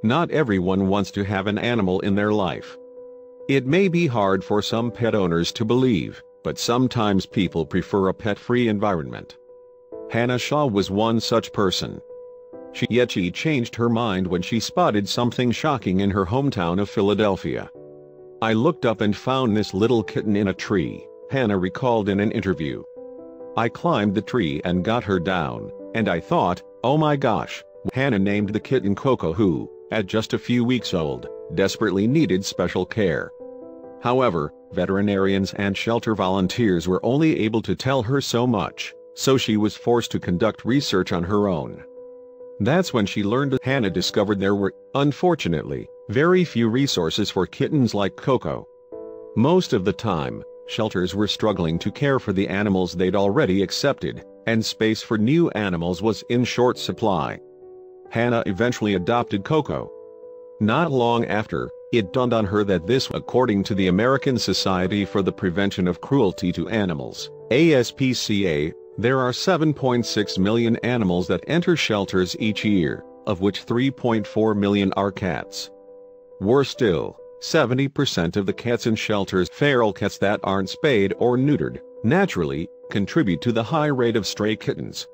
Not everyone wants to have an animal in their life. It may be hard for some pet owners to believe, but sometimes people prefer a pet-free environment. Hannah Shaw was one such person. Yet she changed her mind when she spotted something shocking in her hometown of Philadelphia. "I looked up and found this little kitten in a tree," Hannah recalled in an interview. "I climbed the tree and got her down, and I thought, oh my gosh." Hannah named the kitten Coco, who, at just a few weeks old, desperately needed special care. However, veterinarians and shelter volunteers were only able to tell her so much, so she was forced to conduct research on her own. That's when she learned that Hannah discovered there were, unfortunately, very few resources for kittens like Coco. Most of the time, shelters were struggling to care for the animals they'd already accepted, and space for new animals was in short supply. Hannah eventually adopted Coco. Not long after, it dawned on her that this, according to the American Society for the Prevention of Cruelty to Animals, ASPCA, there are 7.6 million animals that enter shelters each year, of which 3.4 million are cats. Worse still, 70% of the cats in shelters, feral cats that aren't spayed or neutered, naturally, contribute to the high rate of stray kittens.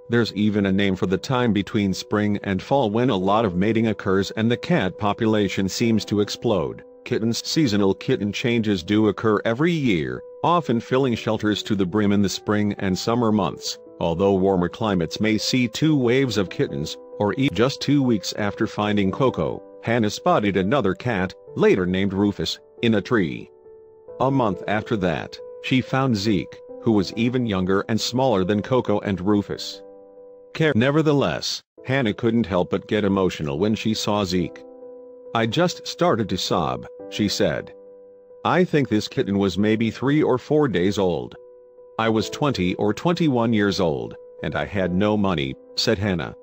There's even a name for the time between spring and fall when a lot of mating occurs and the cat population seems to explode. Kittens. Seasonal kitten changes do occur every year, often filling shelters to the brim in the spring and summer months, although warmer climates may see 2 waves of kittens, or even just 2 weeks after finding Coco, Hannah spotted another cat, later named Rufus, in a tree. A month after that, she found Zeke, who was even younger and smaller than Coco and Rufus. Nevertheless, Hannah couldn't help but get emotional when she saw Zeke. "I just started to sob," she said. "I think this kitten was maybe 3 or 4 days old. I was 20 or 21 years old, and I had no money," said Hannah.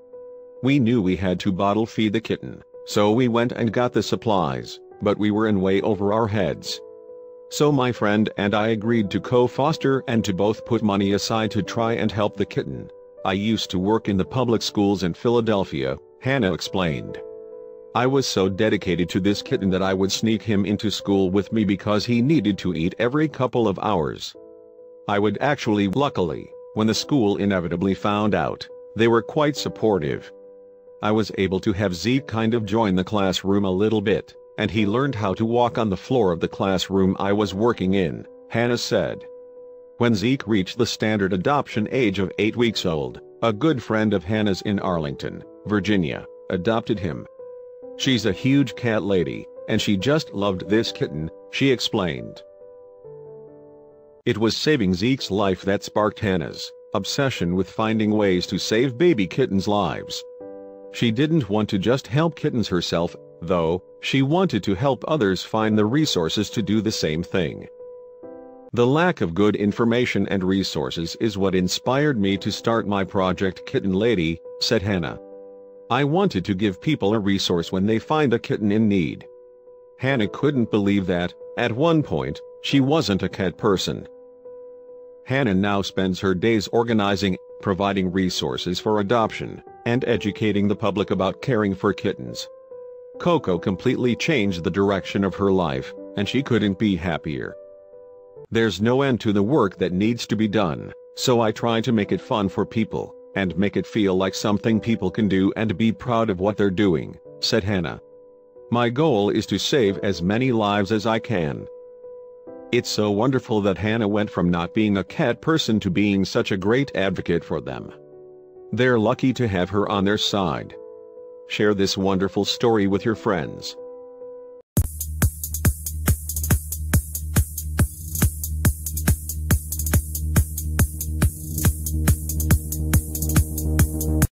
"We knew we had to bottle feed the kitten, so we went and got the supplies, but we were in way over our heads. So my friend and I agreed to co-foster and to both put money aside to try and help the kitten. I used to work in the public schools in Philadelphia," Hannah explained. "I was so dedicated to this kitten that I would sneak him into school with me because he needed to eat every couple of hours. I would actually. Luckily, when the school inevitably found out, they were quite supportive. I was able to have Zeke kind of join the classroom a little bit, and he learned how to walk on the floor of the classroom I was working in," Hannah said. When Zeke reached the standard adoption age of 8 weeks old, a good friend of Hannah's in Arlington, Virginia, adopted him. "She's a huge cat lady, and she just loved this kitten," she explained. It was saving Zeke's life that sparked Hannah's obsession with finding ways to save baby kittens' lives. She didn't want to just help kittens herself, though. She wanted to help others find the resources to do the same thing. "The lack of good information and resources is what inspired me to start my project Kitten Lady," said Hannah. "I wanted to give people a resource when they find a kitten in need." Hannah couldn't believe that, at one point, she wasn't a cat person. Hannah now spends her days organizing, providing resources for adoption, and educating the public about caring for kittens. Coco completely changed the direction of her life, and she couldn't be happier. "There's no end to the work that needs to be done, so I try to make it fun for people, and make it feel like something people can do and be proud of what they're doing," said Hannah. "My goal is to save as many lives as I can." It's so wonderful that Hannah went from not being a cat person to being such a great advocate for them. They're lucky to have her on their side. Share this wonderful story with your friends.